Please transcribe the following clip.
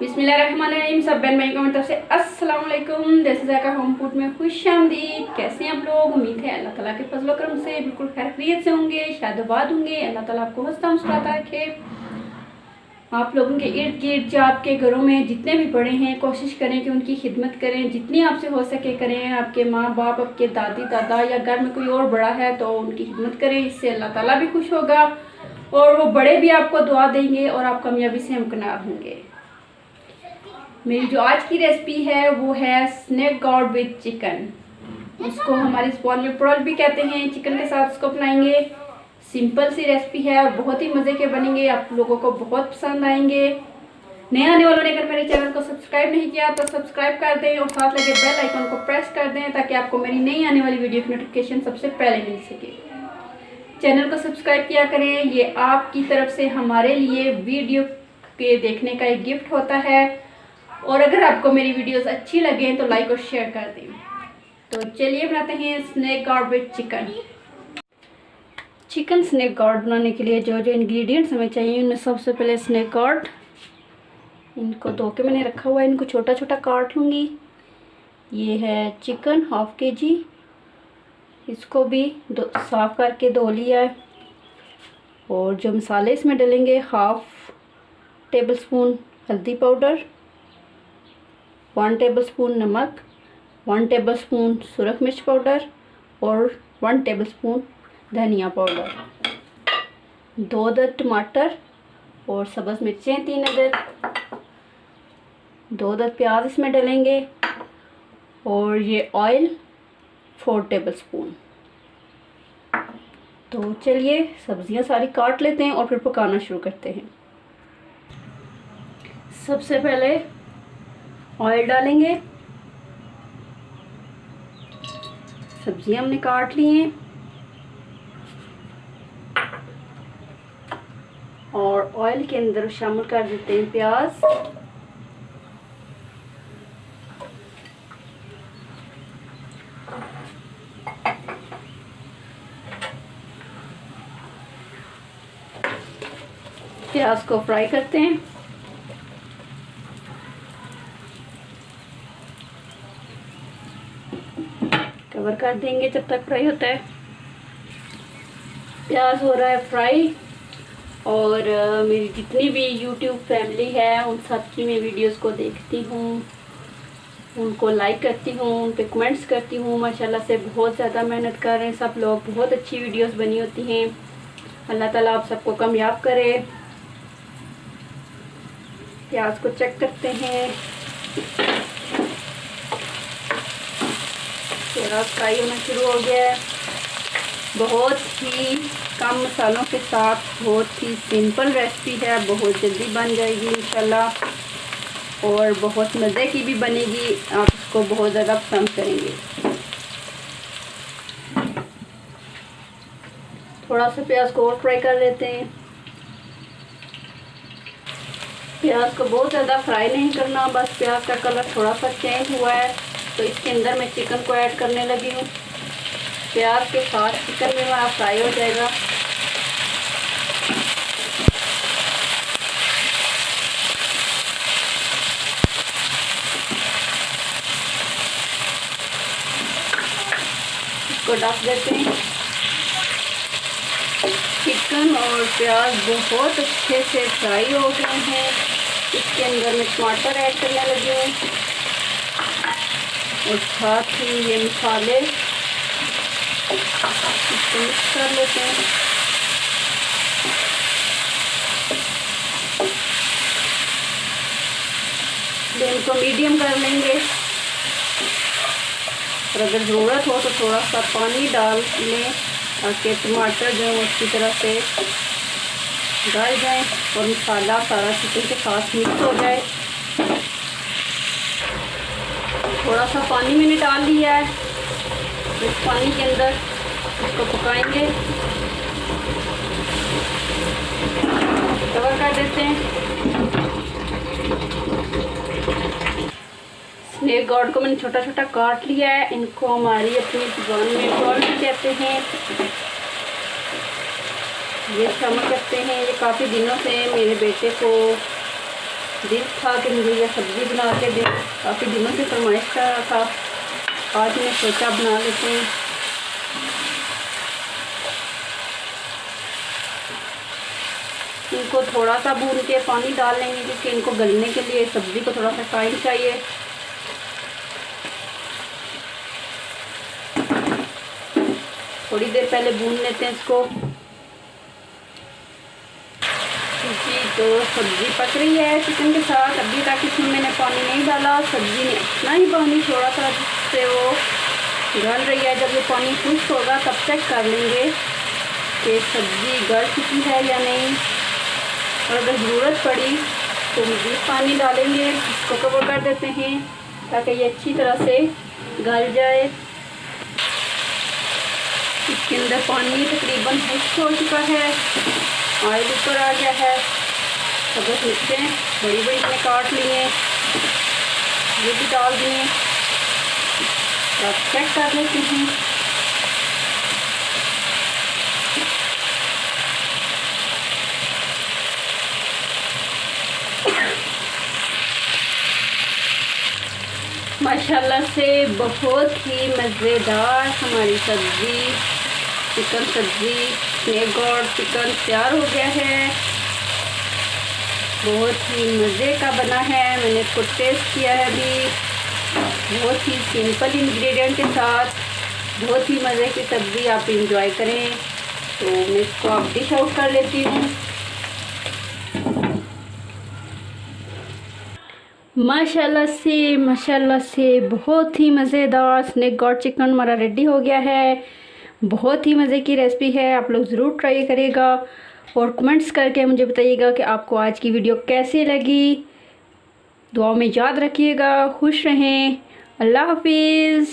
बिस्मिल्लाहिर्रहमानिर्रहीम। सब बहन भाई कमेंट तरफ से अस्सलाम वालेकुम। देसी जायका होम फूड में खुशामदीद। कैसे हैं आप लोग? उम्मीद है अल्लाह ताला के फजल करम से बिल्कुल खैरियत से होंगे, शादबाद होंगे। अल्लाह ताला आपको हंसता मुस्कुराता रखे। आप लोगों के इर्द गिर्द जो आपके घरों में जितने भी बड़े हैं, कोशिश करें कि उनकी खिदमत करें, जितनी आपसे हो सके करें। आपके माँ बाप, आपके दादी दादा या घर में कोई और बड़ा है तो उनकी खिदमत करें। इससे अल्लाह ताला भी खुश होगा और वो बड़े भी आपको दुआ देंगे और आप कामयाबी से हमकिनार होंगे। मेरी जो आज की रेसिपी है वो है स्नेक गॉड विद चिकन। उसको हमारे स्पॉन में प्रॉल भी कहते हैं। चिकन के साथ उसको बनाएंगे। सिंपल सी रेसिपी है और बहुत ही मज़े के बनेंगे, आप लोगों को बहुत पसंद आएंगे। नए आने वालों ने अगर मेरे चैनल को सब्सक्राइब नहीं किया तो सब्सक्राइब कर दें और साथ लगे बेल आइकन को प्रेस कर दें ताकि आपको मेरी नई आने वाली वीडियो की नोटिफिकेशन सबसे पहले मिल सके। चैनल को सब्सक्राइब किया करें, ये आपकी तरफ से हमारे लिए वीडियो के देखने का एक गिफ्ट होता है। और अगर आपको मेरी वीडियोस अच्छी लगे तो लाइक और शेयर कर दें। तो चलिए बनाते हैं snake God with chicken. Chicken snake God बनाने के लिए जो जो इंग्रेडिएंट्स हमें चाहिए उनमें सबसे पहले स्नेक गॉड, इनको धो के मैंने रखा हुआ है, इनको छोटा छोटा काट लूँगी। ये है चिकन हाफ kg, इसको भी साफ़ करके धो लिया है। और जो मसाले इसमें डलेंगे, हाफ टेबल स्पून हल्दी पाउडर, 1 टेबल स्पून नमक, 1 टेबल स्पून सुरख मिर्च पाउडर और 1 टेबल स्पून धनिया पाउडर, 2 अदद टमाटर और सब्ज़ मिर्चें 3 अदद, 2 अदद प्याज इसमें डलेंगे और ये ऑयल 4 टेबल स्पून। तो चलिए सब्जियां सारी काट लेते हैं और फिर पकाना शुरू करते हैं। सबसे पहले ऑयल डालेंगे। सब्जियां हमने काट ली हैं और ऑयल के अंदर शामिल कर देते हैं प्याज। प्याज को फ्राई करते हैं। कवर कर देंगे जब तक फ्राई होता है। प्याज हो रहा है फ्राई और मेरी जितनी भी यूट्यूब फैमिली है उन सब की मैं वीडियोस को देखती हूँ, उनको लाइक करती हूँ, उन पे कमेंट्स करती हूँ। माशाल्लाह से बहुत ज़्यादा मेहनत कर रहे हैं सब लोग, बहुत अच्छी वीडियोस बनी होती हैं। अल्लाह ताला आप सबको कामयाब करे। प्याज को चेक करते हैं। प्याज फ्राई होना शुरू हो गया है। बहुत ही कम मसालों के साथ बहुत ही सिंपल रेसिपी है, बहुत जल्दी बन जाएगी इंशाल्लाह और बहुत मज़े की भी बनेगी। आप इसको बहुत ज़्यादा पसंद करेंगे। थोड़ा सा प्याज को और फ्राई कर लेते हैं। प्याज को बहुत ज़्यादा फ्राई नहीं करना, बस प्याज का कलर थोड़ा सा चेंज हुआ है तो इसके अंदर मैं चिकन को ऐड करने लगी हूँ। प्याज के साथ चिकन भी हमारा फ्राई हो जाएगा। इसको ढक देते हैं। चिकन और प्याज बहुत अच्छे से फ्राई हो गए हैं। इसके अंदर मैं टमाटर ऐड करने लगी हूँ और साथ ही ये मसाले इसको मिक्स कर लेते हैं। फ्लेम को मीडियम कर लेंगे और अगर ज़रूरत हो तो थोड़ा सा पानी डाल लें ताकि टमाटर जो है अच्छी तरह से गल जाए और मसाला सारा चिकन के साथ मिक्स हो जाए। थोड़ा सा पानी मैंने डाल लिया है। इस पानी के अंदर इसको पकाएंगे। कवर कर देते हैं। स्नेक गॉड को मैंने छोटा छोटा काट लिया है। इनको हमारी अपनी जुबान में प्रॉल भी कहते हैं। ये शामिल करते हैं। ये काफ़ी दिनों से मेरे बेटे को दिल था कि मुझे यह सब्ज़ी बना के दे, काफ़ी दिनों से फरमाइश कर रहा था। आज मैं सोचा बना लेते हैं। इनको थोड़ा सा भून के पानी डाल लेंगे क्योंकि इनको गलने के लिए सब्ज़ी को थोड़ा सा टाइम चाहिए। थोड़ी देर पहले भून लेते हैं इसको। जी तो सब्ज़ी पक रही है चिकन के साथ। अभी तक इसमें मैंने पानी नहीं डाला, सब्ज़ी ने इतना ही पानी छोड़ा था जिससे वो गल रही है। जब ये पानी खुश्क होगा तब चेक कर लेंगे कि सब्ज़ी गल चुकी है या नहीं, और अगर ज़रूरत पड़ी तो मज़ीद पानी डालेंगे। इसको कवर कर देते हैं ताकि ये अच्छी तरह से गल जाए। इसके अंदर पानी तकरीबन खुश्क हो चुका है, ऑयल ऊपर आ गया है। अगर मिर्चें बड़ी बड़ी में काट लिए ये भी डाल दिए। आप चेक कर लेते हैं। माशाल्लाह से बहुत ही मज़ेदार हमारी सब्ज़ी, चिकन सब्ज़ी स्नेक गॉड चिकन तैयार हो गया है। बहुत ही मज़े का बना है। मैंने इसको टेस्ट किया है अभी। बहुत ही सिंपल इंग्रेडिएंट के साथ बहुत ही मज़े की सब्ज़ी आप इंजॉय करें। तो मैं इसको अब डिश आउट कर लेती हूँ। माशाल्लाह से बहुत ही मज़ेदार स्नेक गॉड चिकन हमारा रेडी हो गया है। बहुत ही मज़े की रेसिपी है, आप लोग ज़रूर ट्राई करिएगा और कमेंट्स करके मुझे बताइएगा कि आपको आज की वीडियो कैसी लगी। दुआ में याद रखिएगा। खुश रहें। अल्लाह हाफिज़।